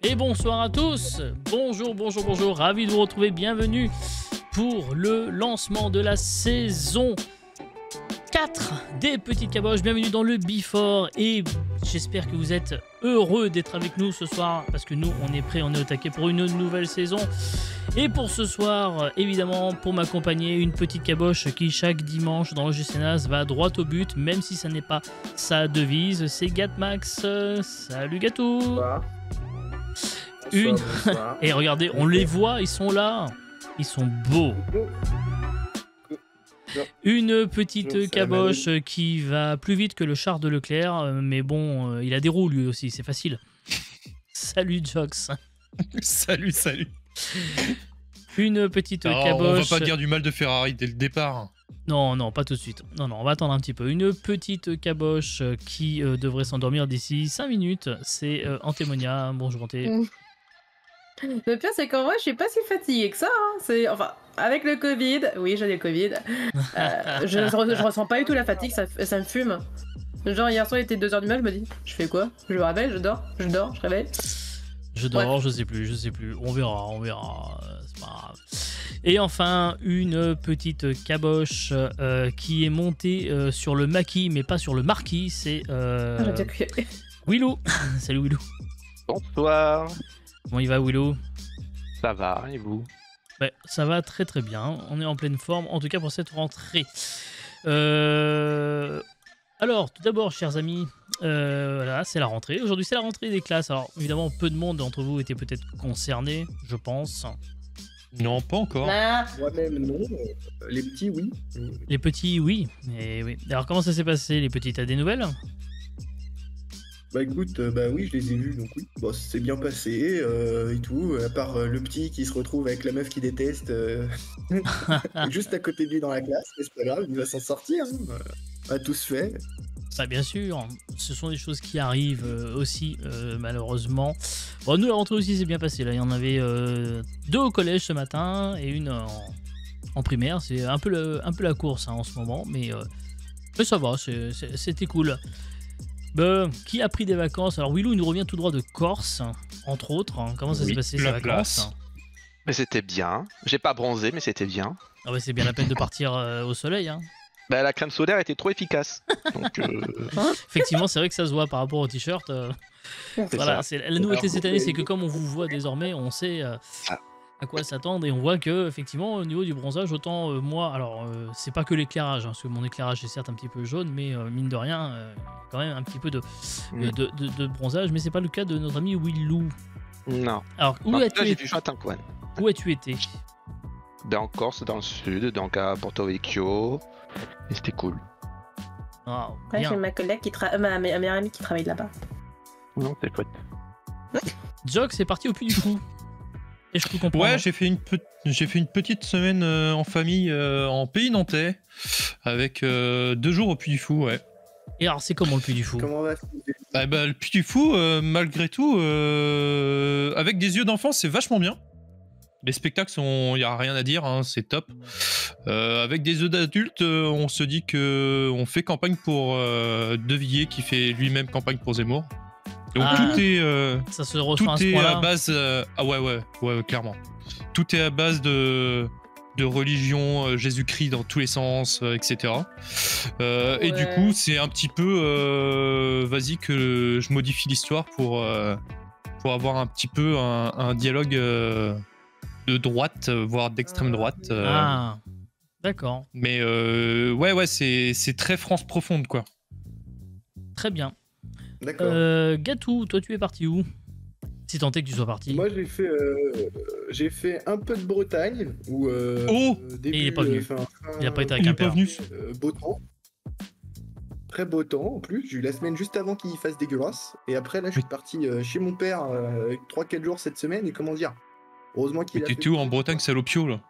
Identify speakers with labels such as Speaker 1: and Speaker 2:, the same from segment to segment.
Speaker 1: Et bonsoir à tous. Bonjour, bonjour, bonjour. Ravi de vous retrouver. Bienvenue pour le lancement de la saison 4 des Petites Caboches. Bienvenue dans le Before. Et j'espère que vous êtes heureux d'être avec nous ce soir. Parce que nous, on est prêts, on est au taquet pour une nouvelle saison. Et pour ce soir, évidemment, pour m'accompagner, une petite caboche qui, chaque dimanche dans le GCNAS, va droit au but, même si ça n'est pas sa devise. C'est Gatmax. Salut Gatou.
Speaker 2: Bonsoir.
Speaker 1: Une.
Speaker 2: Bonsoir.
Speaker 1: Et regardez, on les voit, ils sont là. Ils sont beaux. Une petite caboche qui va plus vite que le char de Leclerc, mais bon, il a des roues lui aussi, c'est facile. Salut Jox.
Speaker 3: Salut.
Speaker 1: Une petite
Speaker 3: Alors,
Speaker 1: caboche.
Speaker 3: on va pas dire du mal de Ferrari dès le départ.
Speaker 1: Non, pas tout de suite. Non, on va attendre un petit peu. Une petite caboche qui devrait s'endormir d'ici 5 minutes. C'est Antémonia. Bonjour Anté.
Speaker 4: Le pire, c'est qu'en vrai, je suis pas si fatiguée que ça. Hein. Enfin, avec le Covid, oui, j'ai le Covid. Je ressens pas du tout la fatigue, ça me fume. Genre, hier soir, il était 2h du mat, je me dis, je fais quoi? Je me réveille, je dors, je réveille.
Speaker 1: Je dors, je sais plus. On verra. C'est pas grave. Et enfin, une petite caboche qui est montée sur le maquis, mais pas sur le marquis. C'est Willou. Salut Willou.
Speaker 5: Bonsoir.
Speaker 1: Comment il va Willou?
Speaker 5: Ça va, et vous?
Speaker 1: Ouais, ça va très très bien. On est en pleine forme, en tout cas pour cette rentrée. Alors, tout d'abord, chers amis, voilà, c'est la rentrée. Aujourd'hui, c'est la rentrée des classes. Alors, évidemment, peu de monde d'entre vous étaient peut-être concernés, je pense.
Speaker 3: Non, pas encore.
Speaker 2: Moi-même, non. Les petits, oui.
Speaker 1: Les petits, oui. Et oui. Alors, comment ça s'est passé, les petits? T'as des nouvelles?
Speaker 2: Bah écoute, oui, je les ai vus, donc oui. Bon, c'est bien passé et tout. À part le petit qui se retrouve avec la meuf qu'il déteste juste à côté de lui dans la classe. Mais c'est pas grave, il va s'en sortir. Hein. On a tous fait.
Speaker 1: Bah bien sûr, ce sont des choses qui arrivent aussi, malheureusement. Bon, nous, la rentrée aussi s'est bien passée. Là, il y en avait 2 au collège ce matin et une en primaire. C'est un peu la course hein, en ce moment, mais ça va, c'était cool. Qui a pris des vacances? Alors, Willou, il nous revient tout droit de Corse, entre autres. Hein. Comment ça s'est passé ces vacances?
Speaker 5: Mais c'était bien. J'ai pas bronzé, mais c'était bien.
Speaker 1: Ah ouais, c'est bien la peine de partir au soleil. Hein.
Speaker 5: Bah, la crème solaire était trop efficace. Donc,
Speaker 1: Effectivement, c'est vrai que ça se voit par rapport au t-shirt. Voilà, la nouveauté cette année, c'est que comme on vous voit désormais, on sait à quoi s'attendre et on voit que effectivement au niveau du bronzage, autant moi, alors c'est pas que l'éclairage, hein, parce que mon éclairage est certes un petit peu jaune, mais mine de rien, quand même un petit peu de bronzage, mais c'est pas le cas de notre ami Willou.
Speaker 5: non.
Speaker 1: Alors où as-tu été? Où as-tu été?
Speaker 5: En Corse, dans le sud, donc à Porto Vecchio. Et c'était cool.
Speaker 1: Wow,
Speaker 4: Ouais, j'ai ma collègue ma meilleure amie qui travaille là-bas.
Speaker 5: Non, c'est chouette.
Speaker 1: Jock, c'est parti au Puy du Fou. Et je peux comprendre.
Speaker 3: Ouais, j'ai fait une petite semaine en famille en pays nantais avec 2 jours au Puy du Fou, ouais.
Speaker 1: Et alors, c'est comment le Puy du Fou?
Speaker 2: Comment va
Speaker 3: Le Puy du Fou, malgré tout, avec des yeux d'enfant, c'est vachement bien. Les spectacles il n'y a rien à dire, hein, c'est top. Avec des yeux d'adultes, on se dit que on fait campagne pour De Villiers qui fait lui-même campagne pour Zemmour. Donc tout est,
Speaker 1: ça se reçoit
Speaker 3: tout est à base, ouais, clairement. Tout est à base de religion, Jésus-Christ dans tous les sens, etc. Et du coup, c'est un petit peu, vas-y que je modifie l'histoire pour avoir un petit peu un dialogue de droite, voire d'extrême droite.
Speaker 1: Ah, d'accord.
Speaker 3: Mais ouais, c'est très France profonde, quoi.
Speaker 1: Très bien.
Speaker 2: D'accord.
Speaker 1: Gatou, toi tu es parti où? Si tant est que tu sois parti.
Speaker 2: Moi, j'ai fait un peu de Bretagne. Où, début,
Speaker 1: Et il est pas venu. Il a pas été à
Speaker 3: Il est
Speaker 1: Quimper.
Speaker 3: pas venu.
Speaker 2: Beau temps. Très beau temps en plus. J'ai eu la semaine juste avant qu'il fasse dégueulasse. Et après, là, je suis parti chez mon père 3-4 jours cette semaine. Et comment dire? Heureusement qu'il
Speaker 3: Mais
Speaker 2: a
Speaker 3: t'étais
Speaker 2: fait-
Speaker 3: où en Bretagne, Salopio, là?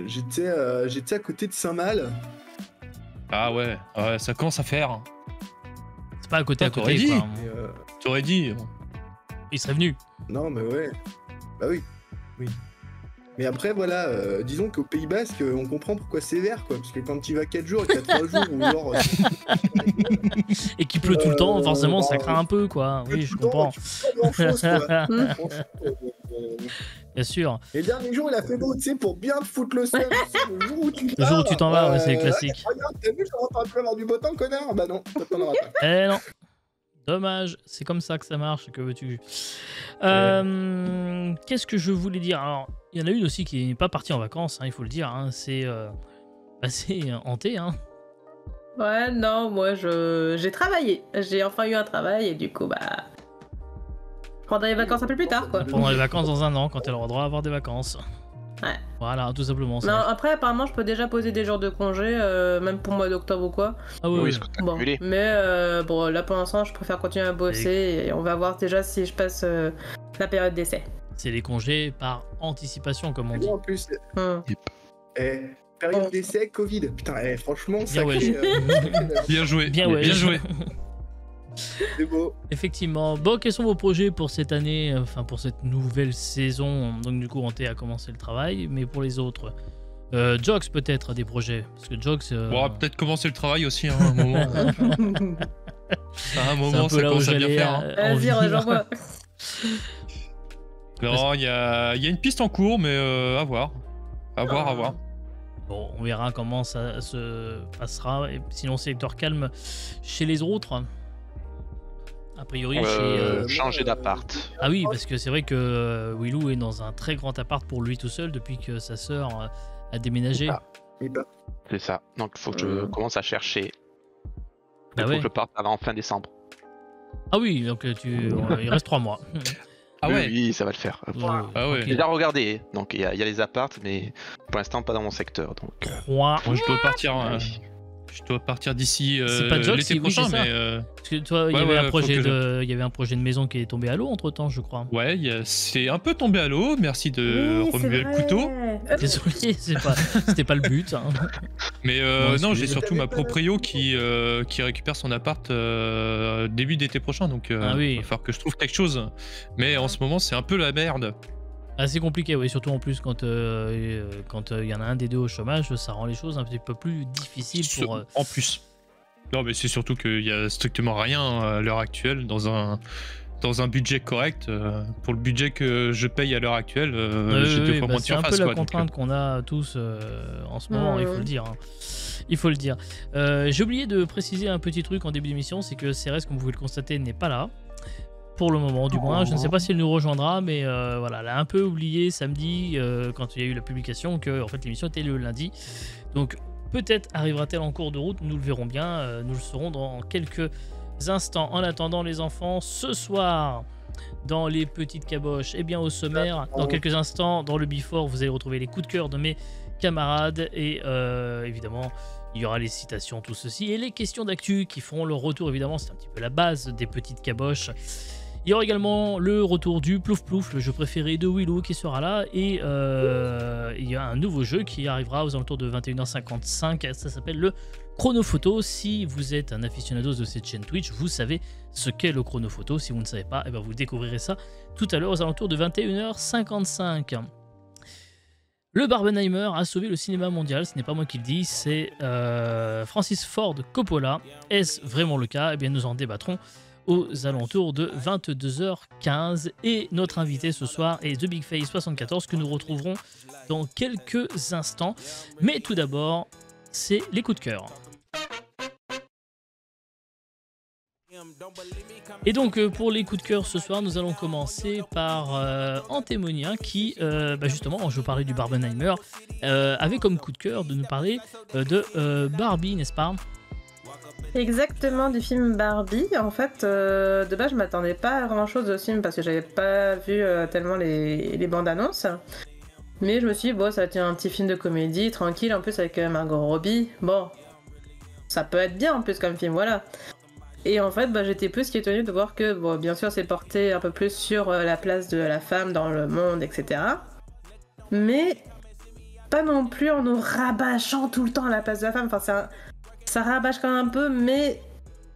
Speaker 2: J'étais à côté de Saint-Mal.
Speaker 3: Ah ouais, ça commence à faire.
Speaker 1: C'est pas à côté,
Speaker 3: T'aurais dit.
Speaker 1: quoi.
Speaker 2: Et,
Speaker 3: T'aurais dit.
Speaker 1: Il serait venu.
Speaker 2: non, mais ouais. Bah oui. Mais après, voilà, disons qu'au Pays Basque, on comprend pourquoi c'est vert, quoi. Parce que quand tu vas 4 jours et que t'as 3 jours, ou genre.
Speaker 1: Et qu'il pleut tout le temps, forcément, ça craint un peu, quoi. Oui, je comprends. Bien sûr.
Speaker 2: Et le dernier jour, il a fait beau, tu sais, pour bien te foutre le seum. Le jour où tu
Speaker 1: t'en vas, ouais, c'est classique.
Speaker 2: Regarde, t'as vu, ça va pas avoir du beau temps, connard. Bah non, t'en auras pas.
Speaker 1: Eh non. Dommage, c'est comme ça que ça marche, que veux-tu. Qu'est-ce que je voulais dire? Alors, il y en a une aussi qui n'est pas partie en vacances, hein, il faut le dire. Hein, c'est hanté. Hein.
Speaker 4: Ouais, non, moi j'ai travaillé. J'ai enfin eu un travail et du coup, bah. Je prendrai les vacances un peu plus tard, quoi.
Speaker 1: Pendant les vacances dans un an, quand elle aura droit à avoir des vacances.
Speaker 4: Ouais.
Speaker 1: Voilà, tout simplement.
Speaker 4: Non, après, apparemment, je peux déjà poser des jours de congé, même pour le mois d'octobre ou quoi.
Speaker 1: Ah oui,
Speaker 5: ce que t'as
Speaker 4: Bon,
Speaker 5: cumulé.
Speaker 4: mais bon, là pour l'instant, je préfère continuer à bosser et on va voir déjà si je passe la période d'essai.
Speaker 1: c'est les congés par anticipation, comme on dit.
Speaker 2: En plus,
Speaker 4: Hmm.
Speaker 2: période d'essai, Covid. Putain, franchement, ça
Speaker 1: ouais.
Speaker 3: Bien joué.
Speaker 1: Bien, ouais.
Speaker 3: Bien joué.
Speaker 2: c'est beau.
Speaker 1: Effectivement. Bon, quels sont vos projets pour cette année, enfin pour cette nouvelle saison? Donc du coup, Hanté a commencé le travail, mais pour les autres, Jox peut-être a des projets, parce que Jox.
Speaker 3: On va peut-être commencer le travail aussi, hein, à un moment. À un moment, ça commence à bien faire. Hein.
Speaker 4: Vas-y, rejoins-moi.
Speaker 3: Non, il y a une piste en cours, mais à voir. À voir.
Speaker 1: Bon, on verra comment ça se passera. Et sinon, c'est secteur calme chez les autres. A priori,
Speaker 5: Changer d'appart.
Speaker 1: Ah oui, parce que c'est vrai que Willou est dans un très grand appart pour lui tout seul depuis que sa sœur a déménagé.
Speaker 5: Ah. C'est ça. Donc il faut que je commence à chercher.
Speaker 1: Bah
Speaker 5: Il faut
Speaker 1: ouais.
Speaker 5: que je parte avant fin décembre.
Speaker 1: Ah oui, donc il reste 3 mois.
Speaker 3: Ah ouais.
Speaker 5: Oui, ça va le faire.
Speaker 3: Ah ouais.
Speaker 5: J'ai déjà regardé. Donc il y a les apparts, mais pour l'instant pas dans mon secteur. Donc
Speaker 1: 3.
Speaker 3: Moi, je dois partir.
Speaker 5: oui.
Speaker 3: Je dois partir d'ici
Speaker 1: C'est pas Jox,
Speaker 3: l'été
Speaker 1: oui,
Speaker 3: prochain,
Speaker 1: c'est ça.
Speaker 3: mais
Speaker 1: Parce que toi, il y
Speaker 3: Ouais,
Speaker 1: avait
Speaker 3: ouais,
Speaker 1: un
Speaker 3: faut
Speaker 1: projet
Speaker 3: que
Speaker 1: il y avait un projet de maison qui est tombé à l'eau entre temps, je crois.
Speaker 3: ouais, c'est un peu tombé à l'eau. Merci de remuer le couteau.
Speaker 1: Désolé, c'était pas le but. Hein.
Speaker 3: Mais
Speaker 1: Non,
Speaker 3: non, j'ai
Speaker 1: excusez.
Speaker 3: surtout ma proprio qui récupère son appart début d'été prochain, donc
Speaker 1: Ah oui.
Speaker 3: il va falloir que je trouve quelque chose. Mais en ce moment, c'est un peu la merde.
Speaker 1: Assez compliqué, oui, surtout en plus quand il y en a un des deux au chômage, ça rend les choses un petit peu plus difficiles pour.
Speaker 3: En plus. Non, mais c'est surtout qu'il y a strictement rien à l'heure actuelle dans un budget correct. Pour le budget que je paye à l'heure actuelle, j'ai deux fois moins de
Speaker 1: c'est un
Speaker 3: surface.
Speaker 1: peu la
Speaker 3: quoi, donc,
Speaker 1: contrainte qu'on a tous en ce moment, il faut le dire. Hein. Il faut le dire. J'ai oublié de préciser un petit truc en début d'émission, c'est que Cérès, comme vous pouvez le constater, n'est pas là. Pour le moment, du moins. Je ne sais pas si elle nous rejoindra, mais voilà, elle a un peu oublié samedi, quand il y a eu la publication, que en fait, l'émission était le lundi. Donc, peut-être arrivera-t-elle en cours de route, nous le verrons bien. Nous le saurons dans quelques instants. En attendant, les enfants, ce soir, dans les petites caboches, et bien au sommaire, dans quelques instants, dans le Before, vous allez retrouver les coups de cœur de mes camarades et évidemment. Il y aura les citations, tout ceci, et les questions d'actu qui feront leur retour, évidemment, c'est un petit peu la base des petites caboches. Il y aura également le retour du Plouf Plouf, le jeu préféré de Willou qui sera là, et il y a un nouveau jeu qui arrivera aux alentours de 21h55, ça s'appelle le Chronophoto. Si vous êtes un aficionado de cette chaîne Twitch, vous savez ce qu'est le Chronophoto. Si vous ne savez pas, eh bien vous découvrirez ça tout à l'heure aux alentours de 21h55. Le Barbenheimer a sauvé le cinéma mondial, ce n'est pas moi qui le dis, c'est Francis Ford Coppola. Est-ce vraiment le cas? Eh bien nous en débattrons aux alentours de 22h15. Et notre invité ce soir est The Big Face 74 que nous retrouverons dans quelques instants. Mais tout d'abord, c'est les coups de cœur. Et donc pour les coups de cœur ce soir, nous allons commencer par Antémonia qui, justement, je parlais du Barbenheimer, avait comme coup de cœur de nous parler de Barbie, n'est-ce pas?
Speaker 4: Exactement, du film Barbie. En fait, de base, je m'attendais pas à grand chose de ce film parce que j'avais pas vu tellement les bandes annonces. Mais je me suis dit, bon, ça va être un petit film de comédie, tranquille, en plus avec Margot Robbie. Bon, ça peut être bien en plus comme film, voilà. Et en fait, j'étais plus qu'étonnée de voir que, bon, bien sûr, c'est porté un peu plus sur la place de la femme dans le monde, etc. Mais pas non plus en nous rabâchant tout le temps à la place de la femme. Enfin, ça rabâche quand même un peu, mais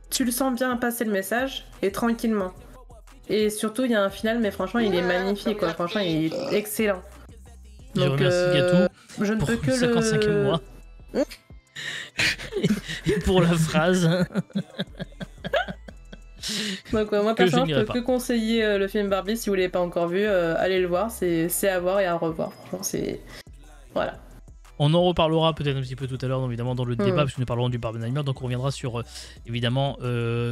Speaker 4: tu le sens bien passer le message, et tranquillement. Et surtout, il y a un final, mais franchement, il est magnifique, quoi. Franchement, il est excellent.
Speaker 1: Je
Speaker 4: Donc,
Speaker 1: remercie Gatou
Speaker 4: je ne
Speaker 1: pour
Speaker 4: peux
Speaker 1: le
Speaker 4: que
Speaker 1: 55e mois. Et pour la phrase.
Speaker 4: Donc, moi,
Speaker 1: Que je
Speaker 4: personnellement, je
Speaker 1: n'irai
Speaker 4: peux que conseiller le film Barbie si vous l'avez pas encore vu. Allez le voir, c'est à voir et à revoir. Franchement, c'est. Voilà.
Speaker 1: On en reparlera peut-être un petit peu tout à l'heure, évidemment, dans le débat, parce que nous parlerons du Barbenheimer, donc on reviendra sur, évidemment,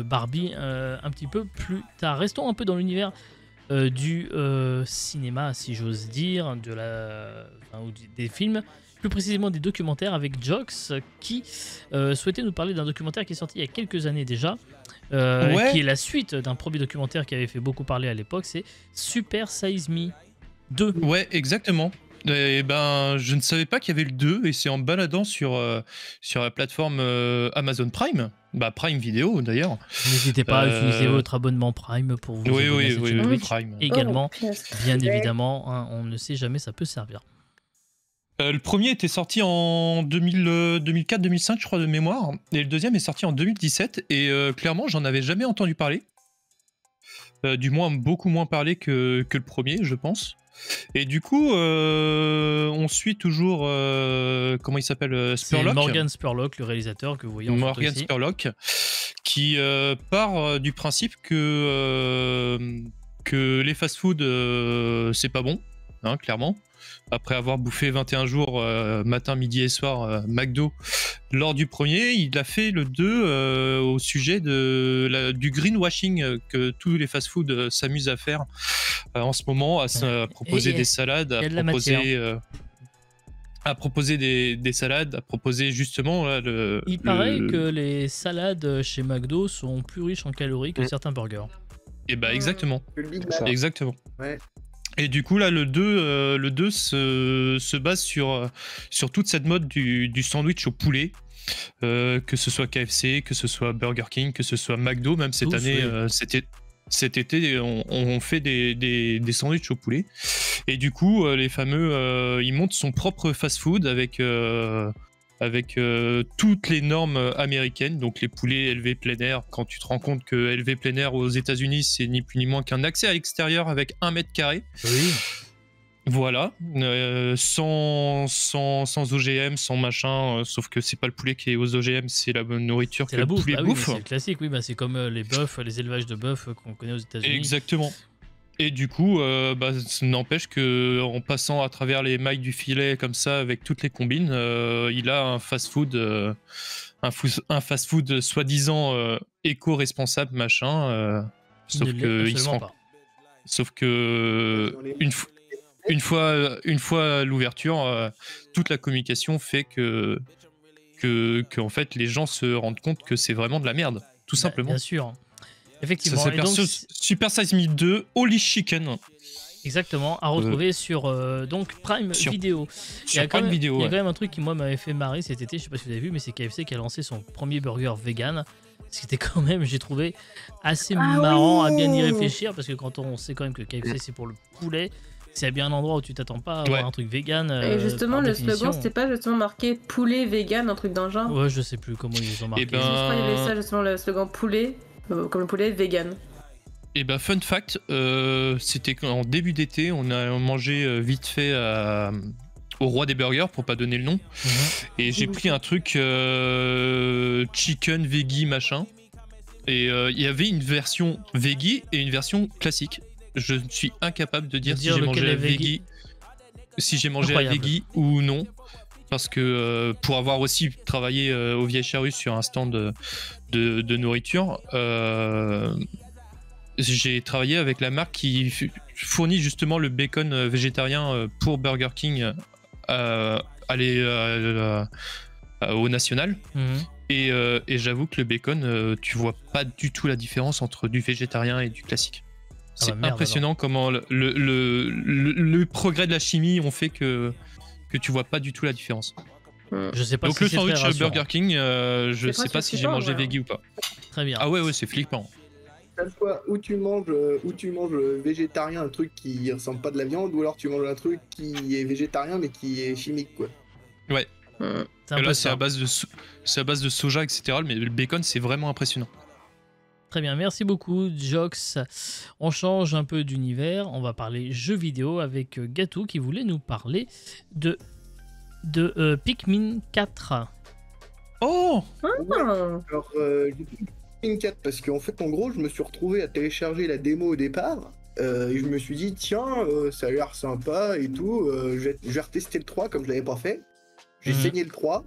Speaker 1: Barbie un petit peu plus tard. Restons un peu dans l'univers du cinéma, si j'ose dire, des films, plus précisément des documentaires, avec Jox, qui souhaitait nous parler d'un documentaire qui est sorti il y a quelques années déjà, qui est la suite d'un premier documentaire qui avait fait beaucoup parler à l'époque, c'est Super Size Me 2.
Speaker 3: Ouais, exactement. Et ben, je ne savais pas qu'il y avait le 2, et c'est en baladant sur la plateforme Amazon Prime, Prime Vidéo d'ailleurs.
Speaker 1: N'hésitez pas à utiliser votre abonnement Prime pour vous abonner à cette chaîne Twitch.
Speaker 3: Prime.
Speaker 1: Également, bien évidemment, hein, on ne sait jamais, ça peut servir.
Speaker 3: Le premier était sorti en 2004-2005, je crois, de mémoire, et le deuxième est sorti en 2017, et clairement, j'en avais jamais entendu parler. Du moins, beaucoup moins parlé que le premier, je pense. Et du coup, on suit toujours, comment il s'appelle, Spurlock.
Speaker 1: C'est Morgan Spurlock, le réalisateur que vous voyez en photo
Speaker 3: Morgan
Speaker 1: ici.
Speaker 3: Spurlock, qui part du principe que les fast-food, c'est pas bon, hein, clairement. Après avoir bouffé 21 jours, matin, midi et soir, McDo, lors du premier, il a fait le 2 au sujet du greenwashing que tous les fast-food s'amusent à faire en ce moment, à proposer des salades, à proposer des salades, à proposer justement
Speaker 1: Il paraît que les salades chez McDo sont plus riches en calories que certains burgers.
Speaker 3: Et bah exactement.
Speaker 2: Le Big
Speaker 5: Ça.
Speaker 2: Mac.
Speaker 3: Exactement.
Speaker 2: Ouais.
Speaker 3: Et du coup là le 2 se base sur toute cette mode du sandwich au poulet, que ce soit KFC, que ce soit Burger King, que ce soit McDo, même cette
Speaker 1: Tous,
Speaker 3: année,
Speaker 1: oui.
Speaker 3: cet été on fait des sandwichs au poulet. Et du coup les fameux ils montent son propre fast-food avec toutes les normes américaines, donc les poulets élevés plein air. Quand tu te rends compte que élevé plein air aux États-Unis, c'est ni plus ni moins qu'un accès à l'extérieur avec 1 mètre carré.
Speaker 1: Oui.
Speaker 3: Voilà, sans OGM, sans machin, sauf que c'est pas le poulet qui est aux OGM, c'est la nourriture que
Speaker 1: C'est la
Speaker 3: le
Speaker 1: bouffe.
Speaker 3: poulet
Speaker 1: Ah oui,
Speaker 3: bouffe.
Speaker 1: c'est le classique, oui, c'est comme les bœufs, les élevages de bœufs qu'on connaît aux États-Unis.
Speaker 3: Exactement. Et du coup, ça n'empêche que en passant à travers les mailles du filet comme ça, avec toutes les combines, il a un fast-food, un fast-food soi-disant éco-responsable, machin.
Speaker 1: Il ne l'est absolument pas.
Speaker 3: Sauf que une fois à l'ouverture, toute la communication fait que en fait les gens se rendent compte que c'est vraiment de la merde, tout simplement.
Speaker 1: Bien sûr. Effectivement.
Speaker 3: Ça s'appelle Super Size Me 2 Holy Chicken.
Speaker 1: Exactement, à retrouver sur donc Prime Video. Il y a quand même un truc qui moi m'avait fait marrer cet été, je sais pas si vous avez vu, mais c'est KFC qui a lancé son premier burger vegan. C'était quand même, j'ai trouvé assez marrant à bien y réfléchir, parce que quand on sait quand même que KFC c'est pour le poulet, c'est bien un endroit où tu t'attends pas à avoir un truc vegan.
Speaker 4: Et justement,
Speaker 1: par
Speaker 4: le
Speaker 1: définition.
Speaker 4: slogan, c'était pas justement marqué poulet vegan, un truc dans le genre.
Speaker 1: Ouais, je sais plus comment ils ont marqué.
Speaker 4: Je crois qu'il y avait ça justement, le slogan poulet, comme le poulet vegan.
Speaker 3: Et bah fun fact, c'était en début d'été, on a mangé vite fait au Roi des Burgers, pour pas donner le nom, et j'ai pris un truc chicken veggie machin, et il y avait une version veggie et une version classique. Je suis incapable de dire si j'ai mangé la veggie, la veggie ou non, parce que pour avoir aussi travaillé au Vieille Charrue sur un stand de nourriture, j'ai travaillé avec la marque qui fournit justement le bacon végétarien pour Burger King au national. Et j'avoue que le bacon, tu vois pas du tout la différence entre du végétarien et du classique. C'est impressionnant comment le progrès de la chimie ont fait que tu vois pas du tout la différence.
Speaker 1: Je sais pas.
Speaker 3: Donc
Speaker 1: si
Speaker 3: le
Speaker 1: c'est
Speaker 3: sandwich
Speaker 1: très rassurant.
Speaker 3: Burger King, je sais pas si j'ai mangé veggie ou pas.
Speaker 1: Très bien.
Speaker 3: Ah ouais, c'est flippant.
Speaker 2: À la fois, où tu manges végétarien, un truc qui ressemble pas de la viande, ou alors tu manges un truc qui est végétarien mais qui est chimique, quoi.
Speaker 3: Ouais.
Speaker 1: C'est
Speaker 3: Là, c'est à base de soja, etc. Mais le bacon, c'est vraiment impressionnant.
Speaker 1: Très bien, merci beaucoup Jox. On change un peu d'univers, on va parler jeux vidéo avec Gatou qui voulait nous parler de Pikmin 4.
Speaker 3: Oh
Speaker 4: Ah.
Speaker 2: Alors, j'ai pris Pikmin 4 parce qu'en fait, en gros, je me suis retrouvé à télécharger la démo au départ. Et je me suis dit, tiens, ça a l'air sympa et tout. Je vais retester le 3 comme je l'avais pas fait. J'ai saigné le 3.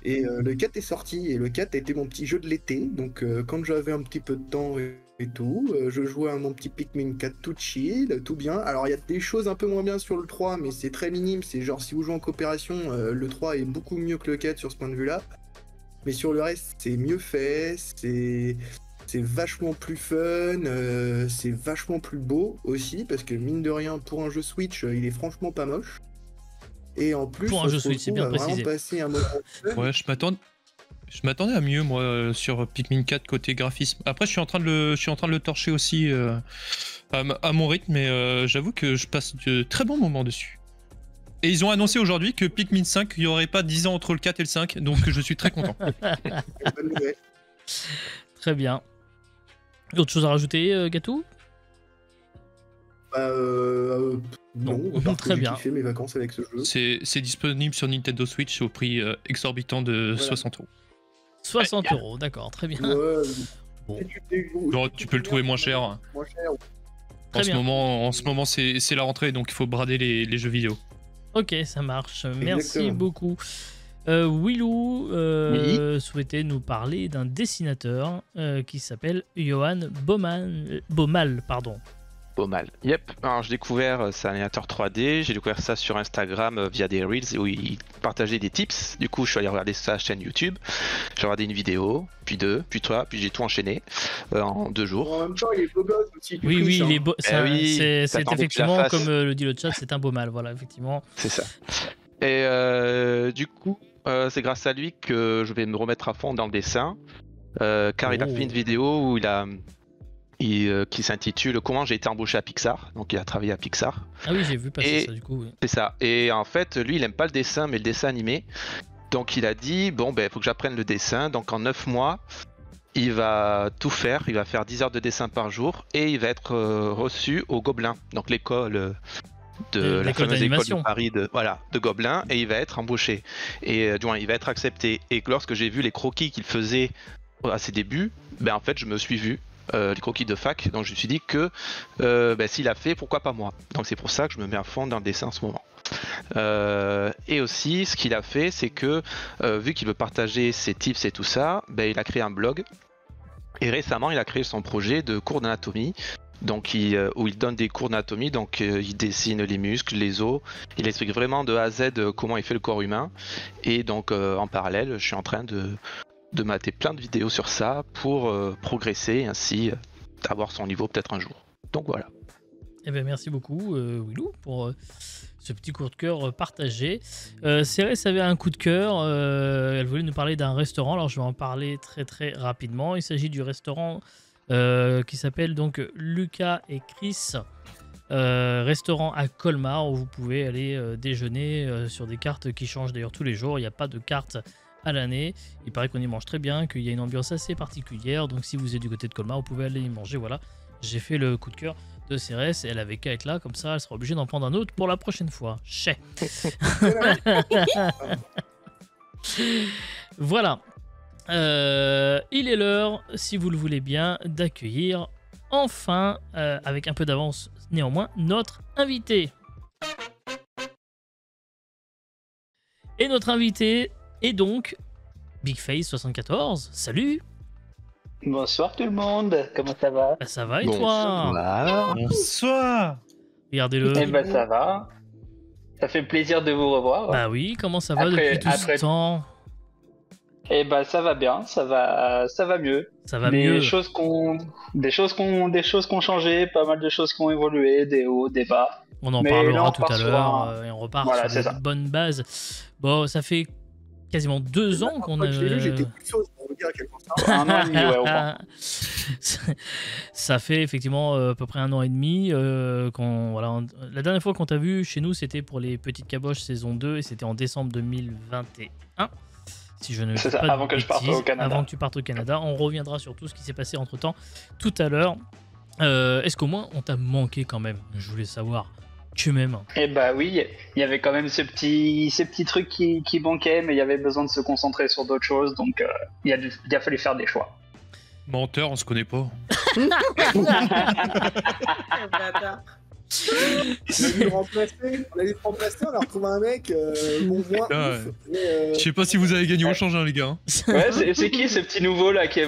Speaker 2: Et le 4 est sorti. Et le 4 a été mon petit jeu de l'été. Donc, quand j'avais un petit peu de temps et tout, je jouais à mon petit Pikmin 4 tout chill, tout bien. Alors, il y a des choses un peu moins bien sur le 3, mais c'est très minime. C'est genre, si vous jouez en coopération, le 3 est beaucoup mieux que le 4 sur ce point de vue-là. Mais sur le reste, c'est mieux fait, c'est vachement plus fun, c'est vachement plus beau aussi, parce que mine de rien, pour un jeu Switch, il est franchement pas moche. Et en plus,
Speaker 1: Pour un jeu Switch, c'est bien précisé.
Speaker 2: Passer un moment fun.
Speaker 3: Ouais, je m'attendais à mieux, moi, sur Pikmin 4 côté graphisme. Après, je suis en train de le torcher aussi à mon rythme, mais j'avoue que je passe de très bons moments dessus. Et ils ont annoncé aujourd'hui que Pikmin 5, il n'y aurait pas 10 ans entre le 4 et le 5, donc je suis très content.
Speaker 2: Bonne nouvelle.
Speaker 1: Très bien. Autre chose à rajouter, Gatou?
Speaker 2: Non,
Speaker 1: Non, très bien.
Speaker 2: J'ai kiffé mes vacances avec ce jeu.
Speaker 3: C'est disponible sur Nintendo Switch au prix exorbitant de 60 €.
Speaker 1: 60 €, d'accord, très bien.
Speaker 2: Ouais,
Speaker 1: Bon.
Speaker 3: Non, tu peux le trouver moins cher.
Speaker 2: Moins cher.
Speaker 1: Très bien.
Speaker 3: En ce moment c'est la rentrée, donc il faut brader les jeux vidéo.
Speaker 1: Ok, ça marche. Merci
Speaker 2: Exactement.
Speaker 1: beaucoup. Willou souhaitait nous parler d'un dessinateur qui s'appelle Johan Baumal.
Speaker 5: Pas mal. Yep, alors j'ai découvert cet animateur 3D, j'ai découvert ça sur Instagram via des Reels où il partageait des tips. Du coup, je suis allé regarder sa chaîne YouTube, j'ai regardé une vidéo, puis deux, puis trois, puis j'ai tout enchaîné en 2 jours.
Speaker 2: En même temps, il est beau gosse aussi.
Speaker 1: Oui, il est beau.
Speaker 5: oui,
Speaker 1: C'est
Speaker 5: t'attends
Speaker 1: effectivement,
Speaker 5: depuis la face.
Speaker 1: comme le dit le chat, c'est un Baumal. Voilà, effectivement.
Speaker 5: C'est ça. Et du coup, c'est grâce à lui que je vais me remettre à fond dans le dessin, car il a fait une vidéo où qui s'intitule Comment j'ai été embauché à Pixar. Donc il a travaillé à Pixar.
Speaker 1: Ah oui, j'ai vu passer
Speaker 5: Et-
Speaker 1: ça du coup. Oui.
Speaker 5: C'est ça. Et en fait, lui, il aime pas le dessin, mais le dessin animé. Donc il a dit, bon, ben, il faut que j'apprenne le dessin. Donc en 9 mois, il va tout faire. Il va faire 10 heures de dessin par jour. Et il va être reçu au Gobelin. Donc l'école de la
Speaker 1: L'école
Speaker 5: fameuse école
Speaker 1: d'animation.
Speaker 5: de Paris de Gobelin. Et il va être embauché. Et du moins, il va être accepté. Et lorsque j'ai vu les croquis qu'il faisait à ses débuts, ben en fait, je me suis vu. Les croquis de fac, donc je me suis dit que s'il a fait, pourquoi pas moi. Donc c'est pour ça que je me mets à fond dans le dessin en ce moment. Et aussi, ce qu'il a fait, c'est que vu qu'il veut partager ses tips et tout ça, il a créé un blog. Et récemment, il a créé son projet de cours d'anatomie. Donc, où il donne des cours d'anatomie, donc il dessine les muscles, les os, il explique vraiment de A à Z comment il fait le corps humain. Et donc, en parallèle, je suis en train de mater plein de vidéos sur ça pour progresser et ainsi avoir son niveau peut-être un jour. Donc voilà.
Speaker 1: Eh bien, merci beaucoup, Willou, pour ce petit coup de cœur partagé. Cérès avait un coup de cœur. Elle voulait nous parler d'un restaurant. Alors, je vais en parler très très rapidement. Il s'agit du restaurant qui s'appelle donc Lucas et Chris. Restaurant à Colmar où vous pouvez aller déjeuner sur des cartes qui changent d'ailleurs tous les jours. Il n'y a pas de carte à l'année. Il paraît qu'on y mange très bien, qu'il y a une ambiance assez particulière. Donc si vous êtes du côté de Colmar, vous pouvez aller y manger. Voilà, j'ai fait le coup de cœur de Cérès et elle avait qu'à être là, comme ça elle sera obligée d'en prendre un autre pour la prochaine fois. Chais. Voilà. Il est l'heure, si vous le voulez bien, d'accueillir enfin, avec un peu d'avance néanmoins, notre invité. Et notre invité est donc BigFace74. Salut.
Speaker 6: Bonsoir tout le monde, comment ça va?
Speaker 1: Bah, ça va et
Speaker 5: Bonsoir.
Speaker 1: toi?
Speaker 3: Bonsoir.
Speaker 1: Regardez-le.
Speaker 6: Eh ben ça va. Ça fait plaisir de vous revoir.
Speaker 1: Bah oui, comment ça va
Speaker 6: Après-
Speaker 1: depuis tout ce
Speaker 6: après-
Speaker 1: temps?
Speaker 6: Eh ben ça va bien, ça va mieux.
Speaker 1: Ça va
Speaker 6: des
Speaker 1: mieux.
Speaker 6: choses qui ont changé, pas mal de choses qui ont évolué, des hauts, des bas.
Speaker 1: On en
Speaker 6: Mais
Speaker 1: parlera
Speaker 6: là, on
Speaker 1: tout
Speaker 6: part
Speaker 1: à
Speaker 6: sur
Speaker 1: l'heure et on repart
Speaker 6: Voilà,
Speaker 1: sur
Speaker 6: c'est
Speaker 1: de
Speaker 6: ça.
Speaker 1: bonnes bases. Bon, ça fait quasiment 2 ans qu'on a...
Speaker 2: Quand je l'ai vu, j'étais plus sauce pour vous dire à quel point ça.
Speaker 6: Un an et demi, ouais, au moins.
Speaker 1: Ça fait effectivement à peu près 1 an et demi la dernière fois qu'on t'a vu chez nous, c'était pour les Petites Caboches saison 2 et c'était en décembre 2021. Si je ne
Speaker 6: C'est
Speaker 1: dis
Speaker 6: ça,
Speaker 1: pas de
Speaker 6: avant que je parte
Speaker 1: bêtises,
Speaker 6: au Canada.
Speaker 1: Avant que tu partes au Canada. On reviendra sur tout ce qui s'est passé entre-temps tout à l'heure. Est-ce qu'au moins on t'a manqué quand même? Je voulais savoir. Tu m'aimes.
Speaker 6: Et bah oui, il y avait quand même ces petits trucs qui manquaient, mais il y avait besoin de se concentrer sur d'autres choses, donc il a fallu faire des choix.
Speaker 3: Menteur, on se connaît pas.
Speaker 4: Bâtard.
Speaker 2: On a dû le remplacer, on a retrouvé un mec, bon, moins
Speaker 3: Putain,
Speaker 2: ouf, mais,
Speaker 3: Je sais pas si vous avez gagné au change, hein, les gars. hein.
Speaker 6: Ouais, c'est qui ce petit nouveau là qui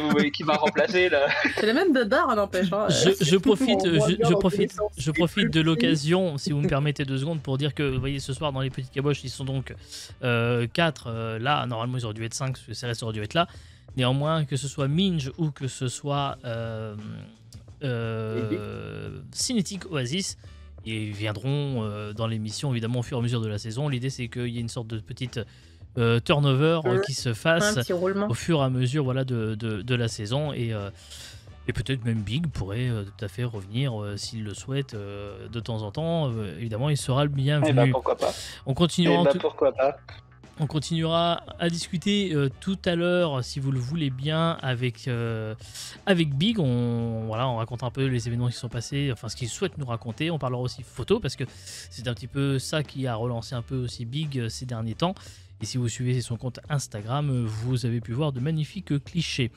Speaker 6: m'a remplacé là?
Speaker 4: C'est le même de bar, n'empêche. Hein.
Speaker 1: Je profite,
Speaker 2: On voit bien dans tous les sens.
Speaker 1: je profite de l'occasion, si vous me permettez 2 secondes, pour dire que, vous voyez, ce soir dans les petites caboches, ils sont donc 4. Là, normalement, ils auraient dû être 5, parce que Cérès aurait dû être là. Néanmoins, que ce soit Minge ou que ce soit Cinétique Oasis, ils viendront dans l'émission, évidemment, au fur et à mesure de la saison. L'idée, c'est qu'il y ait une sorte de petite turnover qui se
Speaker 4: Un
Speaker 1: fasse
Speaker 4: petit roulement.
Speaker 1: au fur et à mesure, voilà, de la saison, et peut-être même Big pourrait tout à fait revenir s'il le souhaite de temps en temps. Évidemment, il sera le
Speaker 6: Eh
Speaker 1: bienvenu.
Speaker 6: bah pourquoi pas.
Speaker 1: On continuera,
Speaker 6: Eh bah pourquoi pas.
Speaker 1: on continuera à discuter tout à l'heure, si vous le voulez bien, avec Big. On raconte un peu les événements qui sont passés, enfin ce qu'il souhaite nous raconter. On parlera aussi photo, parce que c'est un petit peu ça qui a relancé un peu aussi Big ces derniers temps. Et si vous suivez son compte Instagram, vous avez pu voir de magnifiques clichés.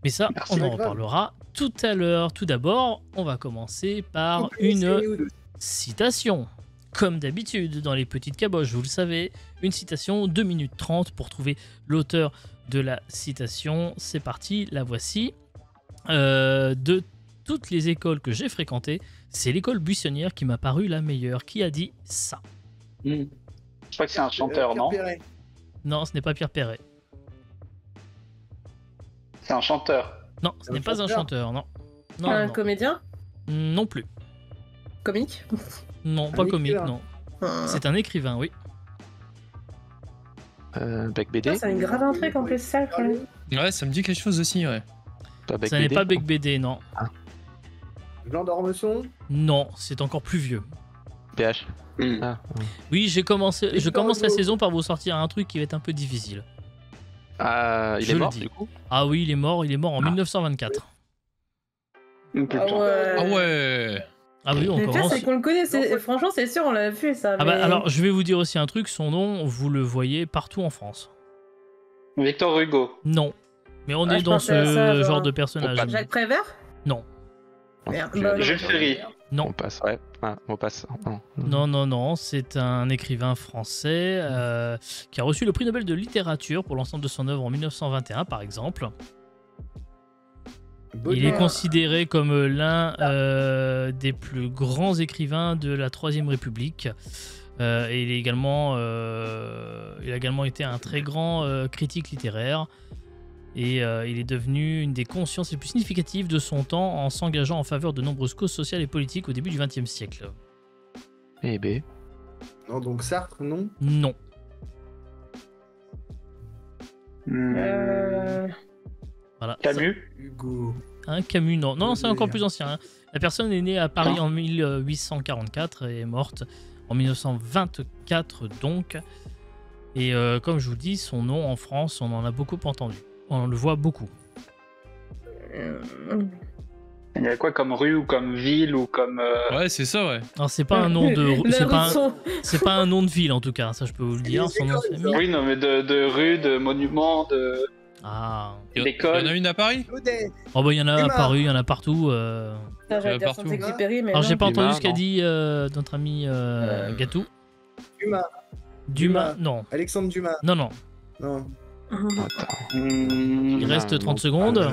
Speaker 1: Mais ça,
Speaker 6: Merci,
Speaker 1: on en
Speaker 2: Grave.
Speaker 1: reparlera tout à l'heure. Tout d'abord, on va commencer par une citation. Comme d'habitude, dans les petites caboches, vous le savez, une citation, 2 minutes 30 pour trouver l'auteur de la citation. C'est parti, la voici. De toutes les écoles que j'ai fréquentées, c'est l'école buissonnière qui m'a paru la meilleure. Qui a dit ça?
Speaker 6: Je crois que c'est un chanteur, non?
Speaker 1: Non, ce n'est pas Pierre Perret.
Speaker 6: C'est un chanteur.
Speaker 1: Non, ce
Speaker 2: Un
Speaker 1: n'est pas un
Speaker 2: chanteur.
Speaker 1: chanteur, non. Non,
Speaker 4: Un
Speaker 1: non.
Speaker 4: comédien?
Speaker 1: Non plus.
Speaker 4: Comique?
Speaker 1: Non,
Speaker 2: Un
Speaker 1: pas comique,
Speaker 2: écrivain.
Speaker 1: non.
Speaker 4: Ah,
Speaker 1: C'est un écrivain, oui.
Speaker 5: Bec BD.
Speaker 4: c'est une grave un truc en plus, ça, quand même.
Speaker 3: Ouais, ça me dit quelque chose aussi, ouais.
Speaker 5: Pas Bec
Speaker 1: Ça n'est
Speaker 5: BD.
Speaker 1: pas Bec BD, non.
Speaker 2: Jean d'Ormesson.
Speaker 1: Non, c'est encore plus vieux.
Speaker 5: PH. Ah,
Speaker 1: Oui, je commence la
Speaker 2: Hugo.
Speaker 1: saison par vous sortir un truc qui va être un peu difficile.
Speaker 5: Ah, il
Speaker 1: Je
Speaker 5: est
Speaker 1: le
Speaker 5: mort
Speaker 1: dis.
Speaker 5: du coup.
Speaker 1: Ah oui, il est mort en 1924.
Speaker 4: Ah ouais.
Speaker 3: Ah ouais.
Speaker 1: Ah oui, on
Speaker 4: Le pire,
Speaker 1: commence.
Speaker 4: c'est qu'on le connaît. Franchement, c'est sûr, on l'a vu, ça.
Speaker 1: Ah bah
Speaker 4: mais-
Speaker 1: alors, je vais vous dire aussi un truc, son nom, vous le voyez partout en France.
Speaker 6: Victor Hugo.
Speaker 1: Non. Mais on
Speaker 4: Ah,
Speaker 1: est
Speaker 4: je
Speaker 1: dans
Speaker 4: pensais à
Speaker 1: ce
Speaker 4: ça,
Speaker 1: genre
Speaker 4: genre.
Speaker 1: de personnage.
Speaker 5: Faut
Speaker 4: Jacques Prévert?
Speaker 1: Non.
Speaker 4: Merde.
Speaker 5: Je-
Speaker 4: Bah,
Speaker 6: Jules Ferry.
Speaker 1: Non.
Speaker 5: On passe, ouais. Ah, on passe.
Speaker 1: Non, c'est un écrivain français qui a reçu le prix Nobel de littérature pour l'ensemble de son œuvre en 1921, par exemple. Il est considéré comme l'un des plus grands écrivains de la Troisième République. Et il a également été un très grand critique littéraire. Et il est devenu une des consciences les plus significatives de son temps en s'engageant en faveur de nombreuses causes sociales et politiques au début du XXe siècle.
Speaker 5: Eh ben.
Speaker 2: Non, donc Sartre, non.
Speaker 1: Non. Voilà.
Speaker 6: Camus.
Speaker 2: Hugo.
Speaker 1: Un Camus, non. Non, c'est encore
Speaker 2: Merde.
Speaker 1: plus ancien. Hein. La personne est née à Paris en 1844 et est morte en 1924 donc. Et comme je vous dis, son nom en France, on en a beaucoup entendu. On le voit beaucoup.
Speaker 6: Il y a quoi comme rue ou comme ville ou comme.
Speaker 3: Ouais, c'est ça, ouais.
Speaker 1: Alors c'est pas un nom de,
Speaker 4: La
Speaker 1: c'est pas,
Speaker 4: rue son-
Speaker 1: c'est pas un nom de ville en tout cas. Ça je peux vous le dire. Son nom de famille.
Speaker 6: Oui, non, mais de rue, de monument, de.
Speaker 1: Ah.
Speaker 3: Il y
Speaker 6: L'école.
Speaker 3: en a une à Paris.
Speaker 2: Audet.
Speaker 1: Oh bah il y en a à
Speaker 2: Dumas.
Speaker 1: Paris, il y en a partout.
Speaker 4: Ah, j'allais dire
Speaker 3: partout.
Speaker 4: Saint-Exupéry, mais
Speaker 1: Alors
Speaker 4: non.
Speaker 1: j'ai pas
Speaker 5: Dumas,
Speaker 1: entendu ce qu'a
Speaker 5: non.
Speaker 1: dit notre ami Gatou.
Speaker 2: Dumas.
Speaker 1: Dumas, non.
Speaker 2: Alexandre Dumas.
Speaker 1: Non.
Speaker 2: Non.
Speaker 1: Il reste 30 secondes.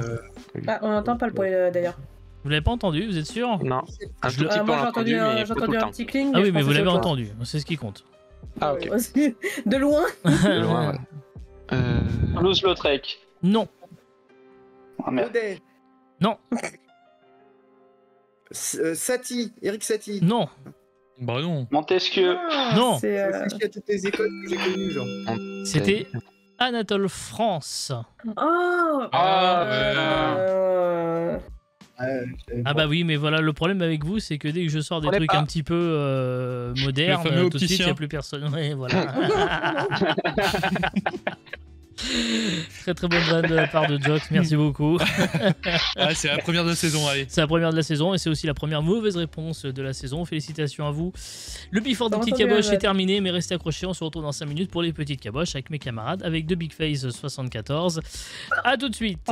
Speaker 4: Ah, on n'entend pas le poil d'ailleurs.
Speaker 1: Vous l'avez pas entendu, vous êtes sûr?
Speaker 5: Non. Un
Speaker 1: Je
Speaker 5: tout
Speaker 1: le-
Speaker 5: petit peu
Speaker 4: Moi
Speaker 5: on
Speaker 4: j'ai
Speaker 5: l'a
Speaker 4: entendu,
Speaker 5: entendu, mais
Speaker 4: j'ai
Speaker 5: pas tout
Speaker 4: entendu
Speaker 5: le
Speaker 4: un
Speaker 5: temps.
Speaker 4: petit cling.
Speaker 1: Ah oui,
Speaker 4: je
Speaker 1: mais
Speaker 4: pense
Speaker 1: vous
Speaker 4: que
Speaker 1: l'avez
Speaker 4: c'est autre
Speaker 1: entendu, c'est ce qui compte.
Speaker 5: Ah, ok.
Speaker 4: chose. De loin.
Speaker 5: De loin, ouais.
Speaker 6: Toulouse-Lautrec.
Speaker 1: Non,
Speaker 6: Ah merde.
Speaker 2: Audet.
Speaker 1: non,
Speaker 2: Satie. Eric Satie.
Speaker 1: non,
Speaker 3: Bah non.
Speaker 6: Montesquieu.
Speaker 1: Non.
Speaker 4: C'est,
Speaker 2: Je réfléchis à toutes les écoles que j'ai connues, genre.
Speaker 1: c'était Anatole France.
Speaker 4: Oh
Speaker 3: Ah,
Speaker 2: Ouais, je savais
Speaker 1: Ah
Speaker 2: pas.
Speaker 1: bah oui, mais voilà, le problème avec vous, c'est que dès que je sors des
Speaker 5: On est
Speaker 1: trucs
Speaker 5: pas.
Speaker 1: un petit peu modernes,
Speaker 3: Le fameux
Speaker 1: tout de suite, il n'y a
Speaker 3: opticien.
Speaker 1: plus personne. Ouais, voilà. Très très bonne vanne de la part de Jox, merci beaucoup.
Speaker 3: Ah, c'est la première de la saison, allez.
Speaker 1: C'est la première de la saison et c'est aussi la première mauvaise réponse de la saison. Félicitations à vous. Le Before des petites caboches est terminé, mais restez accrochés, on se retrouve dans 5 minutes pour les petites caboches avec mes camarades, avec The Big Face 74. A tout de suite.